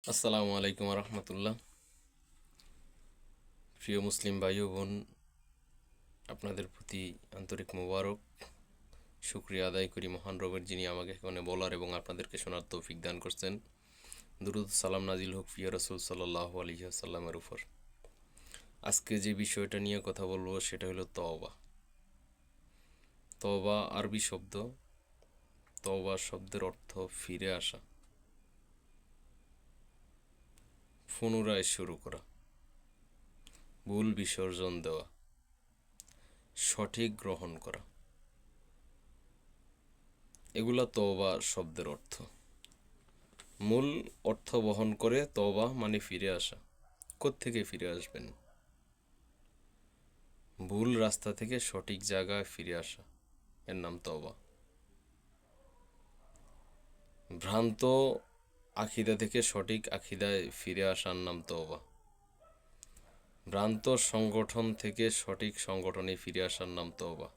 আসসালামু আলাইকুম রহমতুল্লাহ। প্রিয় মুসলিম ভাই ও বোন, আপনাদের প্রতি আন্তরিক মোবারক। শুকরিয়া আদায় করি মহান রবের, যিনি আমাকে এখানে বলার এবং আপনাদেরকে শোনার তৌফিক দান করছেন। দুরুদ সালাম নাজিল হোক প্রিয় রসুল সাল্লাল্লাহু আলাইহি ওয়াসাল্লামের উপর। আজকে যে বিষয়টা নিয়ে কথা বলবো সেটা হলো তওবা। তওবা আরবি শব্দ। তওবা শব্দের অর্থ ফিরে আসা, পুনরায় শুরু করা, ভুল বিসর্জন দেওয়া, সঠিক গ্রহণ করা, এগুলা তওবা শব্দের অর্থ। মূল অর্থ বহন করে তওবা মানে ফিরে আসা। কোত্থেকে ফিরে আসবেন? ভুল রাস্তা থেকে সঠিক জায়গায় ফিরে আসা, এর নাম তওবা। ভ্রান্ত আকিদা থেকে সঠিক আকিদায় ফিরে আসার নাম তওবা। ভ্রান্ত সংগঠন থেকে সঠিক সংগঠনে ফিরে আসার নাম তওবা।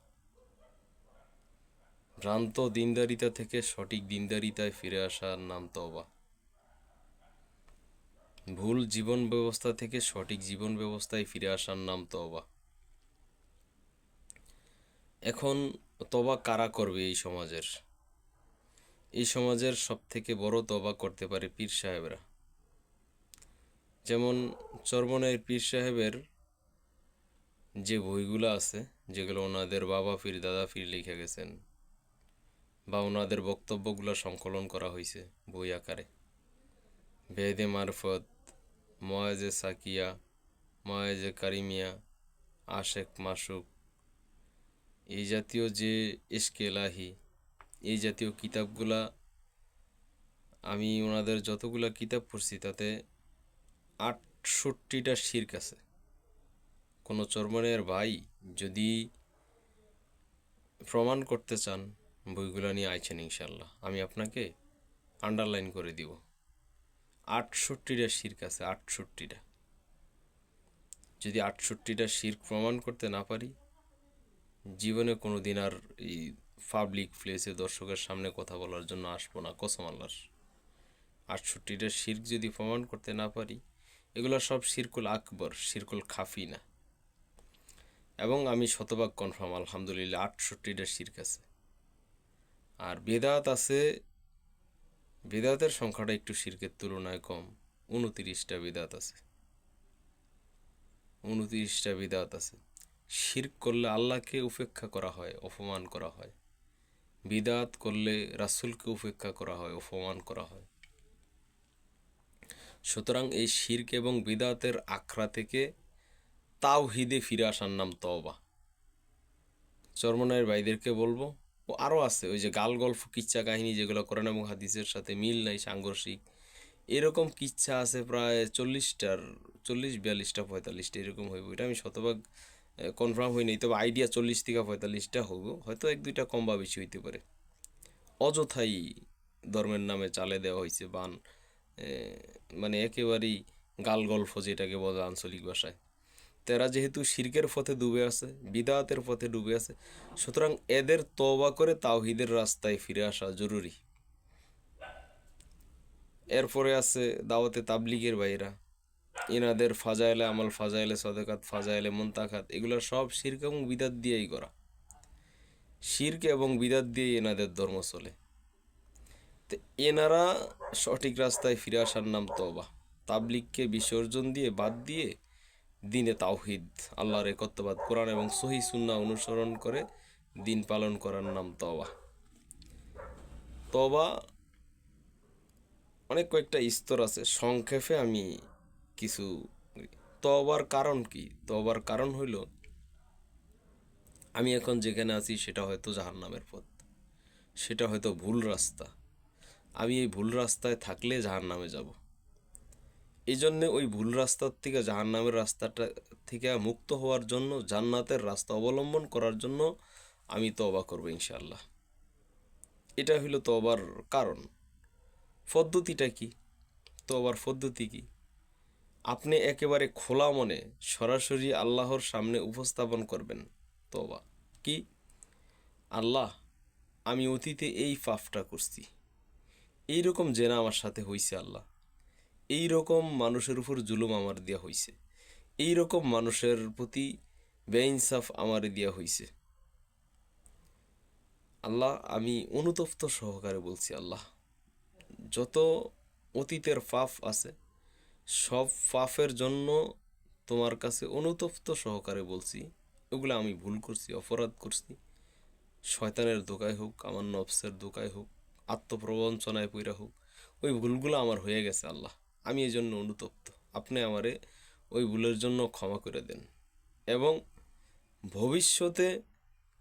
ভ্রান্ত দিনদারিতা থেকে সঠিক দিনদারিতায় ফিরে আসার নাম তওবা। ভুল জীবন ব্যবস্থা থেকে সঠিক জীবন ব্যবস্থায় ফিরে আসার নাম তওবা। এখন তওবা কারা করবে? এই সমাজের সব থেকে বড় তওবা করতে পারে পীর সাহেবরা। যেমন চরমনাইয়ের পীর সাহেবের যে বইগুলো আছে, যেগুলো ওনাদের বাবা পীর দাদা পীর লিখে গেছেন, বা ওনাদের বক্তব্যগুলো সংকলন করা হয়েছে বই আকারে, বেদে মারফত, মওয়াজে সাকিয়া, মওয়াজে কারিমিয়া, আশেক মাসুক, এই জাতীয় যে ইশকে এলাহি, এই জাতীয় কিতাবগুলা, আমি ওনাদের যতগুলা কিতাব পড়ছি তাতে 68টা শিরক আছে। কোনো চরমনের ভাই যদি প্রমাণ করতে চান, বইগুলো নিয়ে আইছেন, ইনশাল্লাহ আমি আপনাকে আন্ডারলাইন করে দিব। 68টা শিরক আছে, 68টা। যদি 68টা শিরক প্রমাণ করতে না পারি, জীবনে কোনো দিন আর এই পাবলিক প্লেসে দর্শকের সামনে কথা বলার জন্য আসবো না, কসম আল্লাহর। 68টা শিরক যদি প্রমাণ করতে না পারি, এগুলো সব শিরকুল আকবর, শিরকুল খাফি না। এবং আমি শতভাগ কনফার্ম, আলহামদুলিল্লাহ, 68টা শিরক আছে। আর বেদাত আছে, বেদাতের সংখ্যাটা একটু শিরকের তুলনায় কম। 29টা বেদাত আছে, 29টা বেদাত আছে। শিরক করলে আল্লাহকে উপেক্ষা করা হয়, অপমান করা হয়। বিদাত করলে রাসূলকে উপেক্ষা করা হয়, অপমান করা হয়। সুতরাং এই শিরক এবং বিদাতের আখড়া থেকে তাওহীদে ফিরে আসার নাম তওবা। চরমনায়ের ভাইদেরকে বলবো, ও আরও আছে, ওই যে গাল গল্প কিচ্ছা কাহিনী যেগুলো কোরআন এবং হাদিসের সাথে মিল নাই, সাংঘর্ষিক, এরকম কিচ্ছা আছে প্রায় 40টার, 40, 42টা, 45টা এরকম হইব। এটা আমি শতভাগ কনফার্ম হই নাই, তবে আইডিয়া 40 থেকে 45টা হইব, হয়তো 1-2টা কম বা বেশি হইতে পারে। অযথাই ধর্মের নামে চালে দেওয়া হয়েছে বান, মানে একেবারেই গাল গল্প যেটাকে বলে আঞ্চলিক ভাষায়। তারা যেহেতু শিরকের পথে ডুবে আছে, বিদাতের পথে ডুবে আছে, সুতরাং এদের তওবা করে তাওহীদের রাস্তায় ফিরে আসা জরুরি। এরপরে আছে দাওয়াতে তাবলিগের ভাইরা, ইনাদের ফাজাইলে আমল, ফাজাইলে সদকাত, ফাজাইলে মুনতাখাত, এগুলো সব শিরক এবং বিদাত দিয়েই করা। শিরক এবং বিদাত দিয়েই এনাদের ধর্ম চলে। তো এনারা সঠিক রাস্তায় ফিরে আসার নাম তওবা। তাবলিগকে বিসর্জন দিয়ে, বাদ দিয়ে দিনে তাওহীদ, আল্লাহর একত্ববাদ, কোরআন এবং সহিহ সুন্নাহ অনুসরণ করে দিন পালন করার নাম তওবা। তওবা অনেক কয়েকটা স্তর আছে, সংক্ষেপে আমি কিছু। তওবার কারণ কি? তওবার কারণ হইল, আমি এখন যেখানে আছি সেটা হয়তো জাহান্নামের পথ, সেটা হয়তো ভুল রাস্তা। আমি এই ভুল রাস্তায় থাকলে জাহান্নামে যাব। এই জন্যে ওই ভুল রাস্তার থেকে, জাহান্নামের রাস্তাটা থেকে মুক্ত হওয়ার জন্য, জান্নাতের রাস্তা অবলম্বন করার জন্য আমি তওবা করবো ইনশাআল্লাহ। এটা হইল তওবার কারণ। পদ্ধতিটা কি? তওবার পদ্ধতি কি? আপনি একেবারে খোলা মনে সরাসরি আল্লাহর সামনে উপস্থাপন করবেন তওবা। কি? আল্লাহ, আমি অতীতে এই পাপটা করছি, এইরকম জেনা আমার সাথে হইছে, আল্লাহ এই রকম মানুষের উপর জুলুম আমার দেওয়া হয়েছে, এই রকম মানুষের প্রতি বেইনসাফ আমার দেওয়া হয়েছে। আল্লাহ, আমি অনুতপ্ত সহকারে বলছি, আল্লাহ, যত অতীতের পাপ আছে সব পাপের জন্য তোমার কাছে অনুতপ্ত সহকারে বলছি, ওগুলো আমি ভুল করছি, অপরাধ করছি। শয়তানের ধোকায় হোক, আমার নফসের ধোকায় হোক, আত্মপ্রবঞ্চনায় পইরা হোক, ওই ভুলগুলো আমার হয়ে গেছে আল্লাহ। আমি এই জন্য অনুতপ্ত। আপনি আমারে ওই ভুলের জন্য ক্ষমা করে দেন, এবং ভবিষ্যতে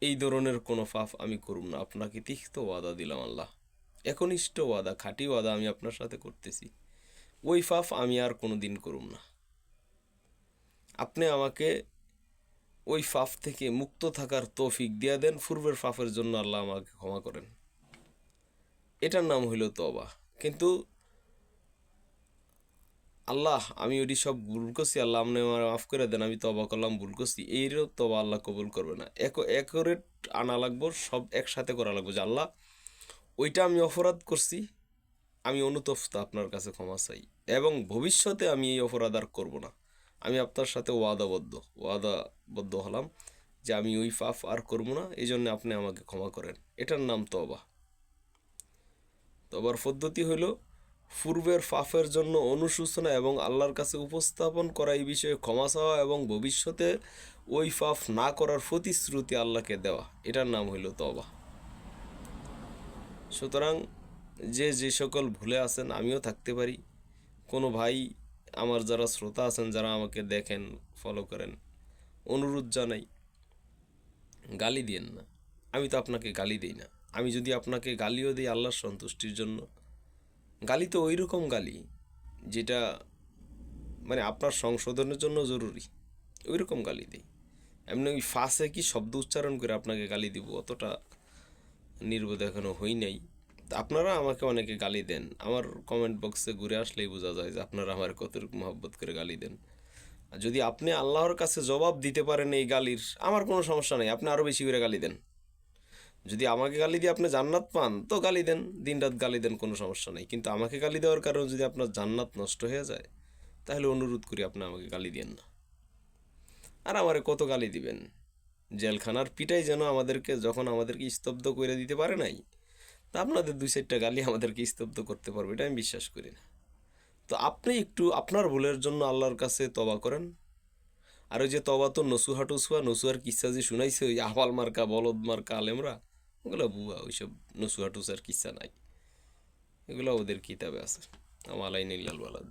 এই ধরনের কোনো পাপ আমি করব না। আপনাকে তিক্ত ওয়াদা দিলাম আল্লাহ, একনিষ্ঠ ওয়াদা, খাঁটি ওয়াদা আমি আপনার সাথে করতেছি। ওই পাপ আমি আর কোনো দিন করব না। আপনি আমাকে ওই পাপ থেকে মুক্ত থাকার তৌফিক দিয়া দেন। পূর্বের পাপের জন্য আল্লাহ আমাকে ক্ষমা করেন। এটার নাম হইল তওবা। কিন্তু আল্লাহ, আমি ওটি সব ভুল করছি, আল্লাহ আপনি আমার মাফ করে দেন, আমি তওবা করলাম, ভুল করছি, এইরও তওবা আল্লাহ কবুল করবে না। একরেট আনা লাগবো, সব একসাথে করা লাগবো যে আল্লাহ, ওইটা আমি অপরাধ করছি, আমি অনুতপ্ত, আপনার কাছে ক্ষমা চাই, এবং ভবিষ্যতে আমি এই অপরাধ আর করবো না। আমি আপনার সাথে ওয়াদাবদ্ধ হলাম যে আমি ওই পাপ আর করবো না, এই জন্য আপনি আমাকে ক্ষমা করেন। এটার নাম তওবা। তওবার পদ্ধতি হইল পূর্বের পাপের জন্য অনুশোচনা এবং আল্লাহর কাছে উপস্থাপন করা, এই বিষয়ে ক্ষমা চাওয়া, এবং ভবিষ্যতে ওই পাপ না করার প্রতিশ্রুতি আল্লাহকে দেওয়া। এটার নাম হইল তওবা। সুতরাং যে সকল ভুলে আছেন, আমিও থাকতে পারি, কোনো ভাই আমার যারা শ্রোতা আছেন, যারা আমাকে দেখেন, ফলো করেন, অনুরোধ জানাই, গালি দিয়েন না। আমি তো আপনাকে গালি দিই না। আমি যদি আপনাকে গালিও দিই আল্লাহর সন্তুষ্টির জন্য, গালি তো ওই রকম গালি যেটা মানে আপনার সংশোধনের জন্য জরুরি, ওই রকম গালি দিই। এমনি ওই ফাঁসে কি শব্দ উচ্চারণ করে আপনাকে গালি দিব, অতটা নির্বোধ এখনো হই নাই। তা আপনারা আমাকে অনেকে গালি দেন, আমার কমেন্ট বক্সে ঘুরে আসলেই বোঝা যায় যে আপনারা আমার কতটুকু মহব্বত করে গালি দেন। আর যদি আপনি আল্লাহর কাছে জবাব দিতে পারেন এই গালির, আমার কোনো সমস্যা নেই, আপনি আরও বেশি করে গালি দেন। যদি আমাকে গালি দিয়ে আপনি জান্নাত পান তো গালি দেন, দিনরাত গালি দেন, কোনো সমস্যা নেই। কিন্তু আমাকে গালি দেওয়ার কারণে যদি আপনার জান্নাত নষ্ট হয়ে যায়, তাহলে অনুরোধ করি আপনি আমাকে গালি দিয়েন না। আর আমারে কত গালি দিবেন? জেলখানার পিটাই যেন যখন আমাদেরকে স্তব্ধ করে দিতে পারে নাই, তা আপনাদের 2-4টা গালি আমাদেরকে স্তব্ধ করতে পারবে, এটা আমি বিশ্বাস করি না। তো আপনি একটু আপনার ভুলের জন্য আল্লাহর কাছে তওবা করেন। আর ওই যে তওবা তো নসুয়ার কিচ্ছা যে শুনাইছে, ওই আহওয়াল মার্কা, বলদ মার্কা আলেমরা, ওগুলো বুয়া, ওইসব নসুহার কিচ্ছা নাই, এগুলো ওদের কিতাবে আছে। আমালাই নীলাল বালাদ।